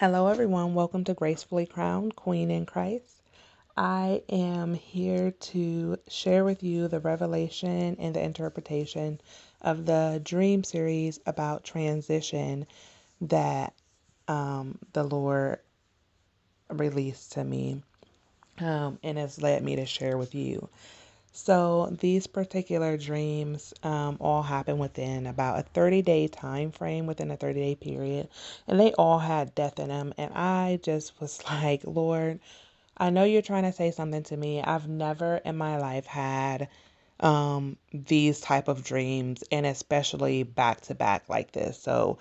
Hello, everyone. Welcome to Gracefully Crowned Queen in Christ. I am here to share with you the revelation and the interpretation of the dream series about transition that the Lord released to me and has led me to share with you. So these particular dreams all happened within about a 30-day time frame, within a 30-day period, and they all had death in them. And I just was like, Lord, I know you're trying to say something to me. I've never in my life had these type of dreams, and especially back to back like this. So,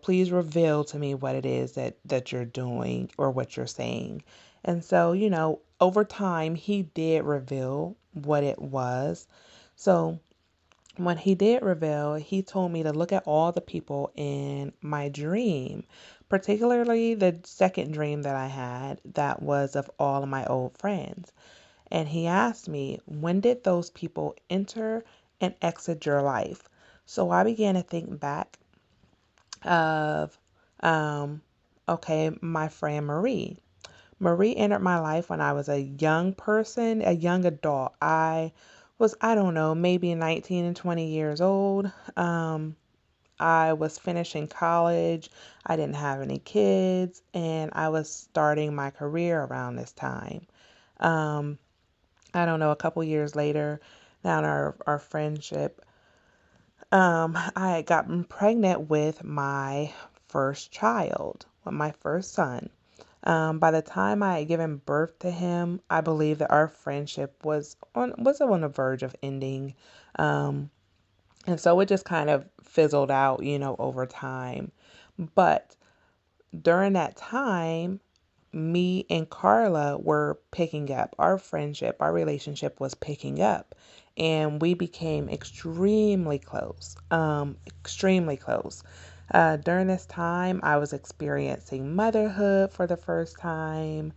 please reveal to me what it is that you're doing or what you're saying. And so, over time, he did reveal what it was. So, when he did reveal, he told me to look at all the people in my dream, particularly the second dream that I had that was of all of my old friends. And he asked me, when did those people enter and exit your life? So I began to think back of, um, okay, my friend Marie. Marie entered my life when I was a young person, a young adult. I don't know, maybe 19 and 20 years old. I was finishing college. I didn't have any kids, and I was starting my career around this time. Um, I don't know, a couple years later, down our friendship, I had gotten pregnant with my first child, with my first son. By the time I had given birth to him, I believe that our friendship was on the verge of ending. Um, and so it just kind of fizzled out, over time. But during that time, me and Carla were picking up. Our friendship, our relationship was picking up. And we became extremely close. Extremely close. During this time, I was experiencing motherhood for the first time.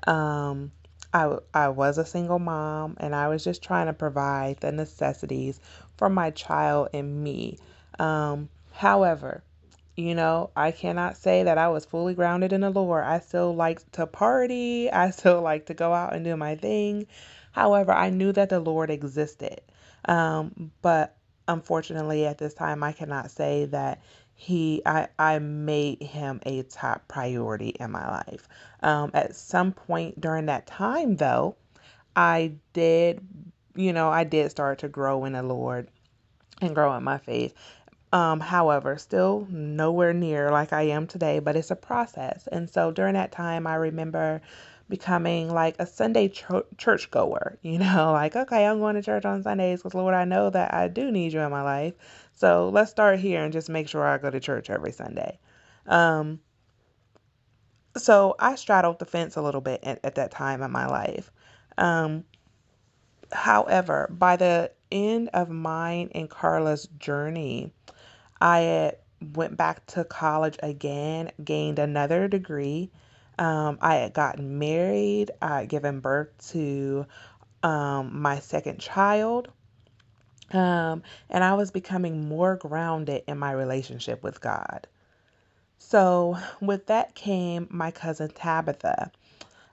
Um, I was a single mom and I was just trying to provide the necessities for my child and me. However, I cannot say that I was fully grounded in the Lord. I still like to party. I still like to go out and do my thing. However, I knew that the Lord existed. But unfortunately, at this time, I cannot say that I made him a top priority in my life. At some point during that time, though, I did start to grow in the Lord and grow in my faith. However, still nowhere near like I am today, but it's a process. And so during that time, I remember becoming like a Sunday church goer, like, okay, I'm going to church on Sundays because, Lord, I know that I do need you in my life. So let's start here and just make sure I go to church every Sunday. Um, so I straddled the fence a little bit at that time in my life. Um, However, by the end of mine and Carla's journey, I had went back to college again, gained another degree. I had gotten married. I had given birth to my second child. And I was becoming more grounded in my relationship with God. So, with that came my cousin Tabitha.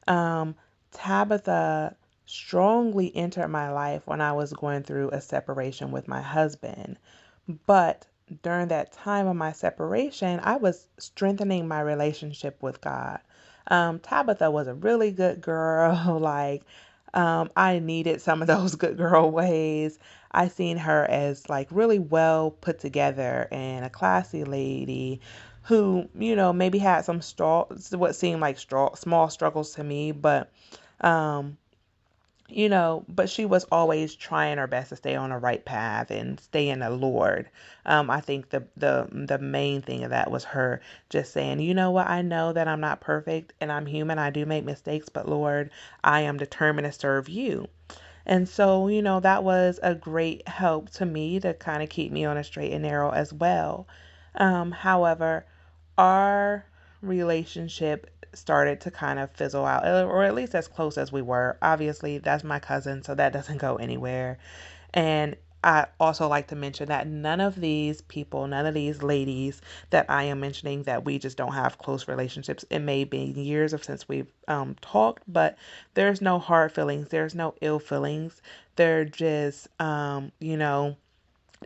Um, Tabitha strongly entered my life when I was going through a separation with my husband. But during that time of my separation, I was strengthening my relationship with God. Tabitha was a really good girl. Like, I needed some of those good girl ways. I seen her as like really well put together and a classy lady who, maybe had what seemed like small struggles to me, um, but she was always trying her best to stay on the right path and stay in the Lord. I think the main thing of that was her just saying, you know what, I know that I'm not perfect and I'm human. I do make mistakes, but Lord, I am determined to serve you. And so, that was a great help to me to kind of keep me on a straight and narrow as well. However, our relationship started to kind of fizzle out, or at least as close as we were. Obviously, that's my cousin, so that doesn't go anywhere. And I also like to mention that none of these people, none of these ladies that I am mentioning, that we just don't have close relationships. It may be years of since we've talked, but there's no hard feelings. There's no ill feelings. They're just,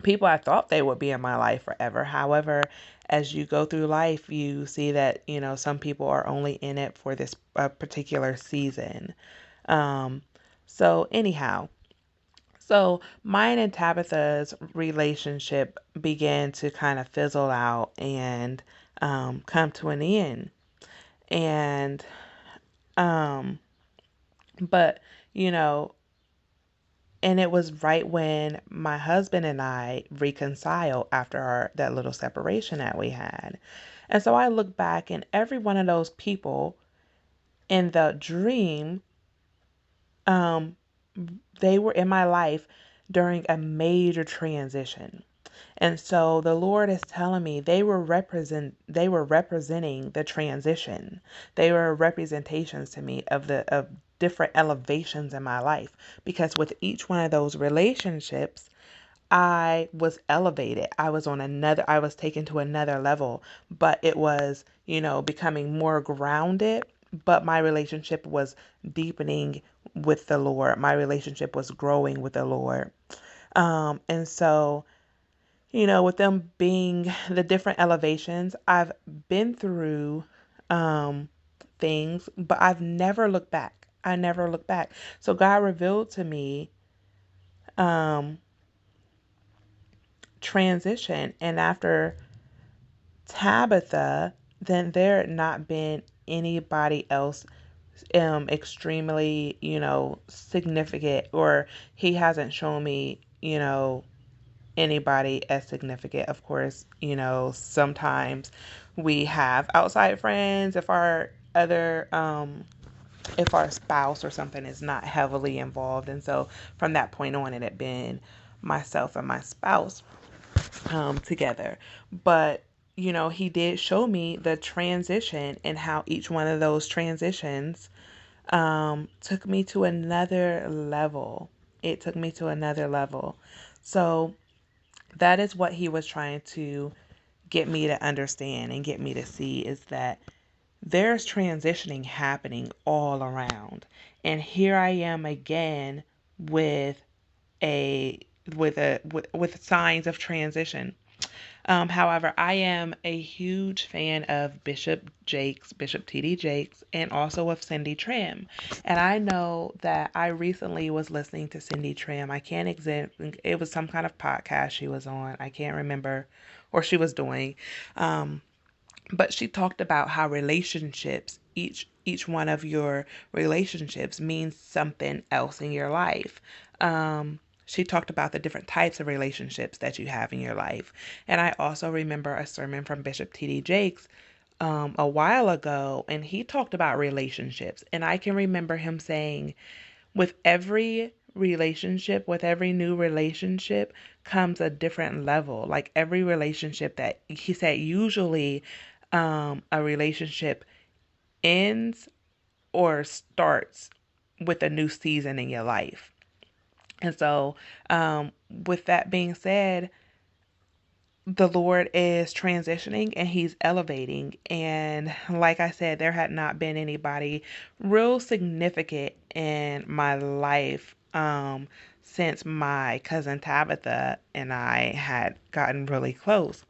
people I thought they would be in my life forever. However, as you go through life, you see that, some people are only in it for this particular season. Um, so anyhow, so mine and Tabitha's relationship began to kind of fizzle out and come to an end. And, um, but, you know, and it was right when my husband and I reconciled after that little separation that we had. And so I look back, and every one of those people in the dream, um, they were in my life during a major transition. And so the Lord is telling me they were representing the transition. They were representations to me of different elevations in my life, because with each one of those relationships I was elevated. I was taken to another level, but it was, becoming more grounded. But my relationship was deepening with the Lord. My relationship was growing with the Lord. And so, with them being the different elevations, I've been through things, but I've never looked back. I never looked back. So God revealed to me um, transition. And after Tabitha, then there had not been anybody else extremely, significant, or he hasn't shown me, anybody as significant. Of course, sometimes we have outside friends if our spouse or something is not heavily involved. And so from that point on, it had been myself and my spouse together. But, he did show me the transition and how each one of those transitions took me to another level. It took me to another level. So that is what he was trying to get me to understand and get me to see, is that there's transitioning happening all around. And here I am again with a with signs of transition. However, I am a huge fan of Bishop T.D. Jakes, and also of Cindy Trim. And I know that I recently was listening to Cindy Trim. I can't it was some kind of podcast she was on. I can't remember, or she was doing. Um, but she talked about how relationships, each one of your relationships means something else in your life. She talked about the different types of relationships that you have in your life. And I also remember a sermon from Bishop T.D. Jakes a while ago, and he talked about relationships. And I can remember him saying, with every new relationship comes a different level. Like every relationship, that he said, usually a relationship ends or starts with a new season in your life. And so, with that being said, the Lord is transitioning and he's elevating. And like I said, there had not been anybody real significant in my life since my cousin Tabitha and I had gotten really close.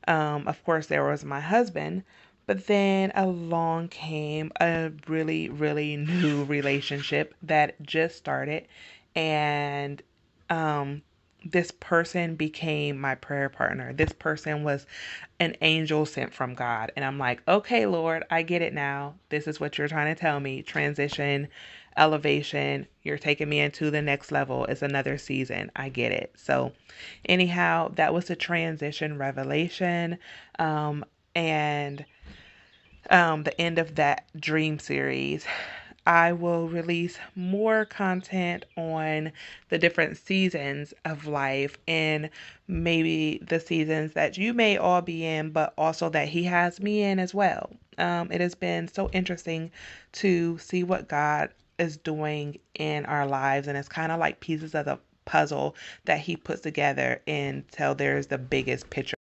Of course, there was my husband, but then along came a really, really new relationship that just started. And um, this person became my prayer partner. This person was an angel sent from God. And I'm like, okay, Lord, I get it now. This is what you're trying to tell me. Transition, elevation. You're taking me into the next level. It's another season. I get it. So, anyhow, that was the transition revelation. And the end of that dream series. I will release more content on the different seasons of life, and maybe the seasons that you may all be in, but also that he has me in as well. It has been so interesting to see what God is doing in our lives, and it's kind of like pieces of the puzzle that he puts together until there's the biggest picture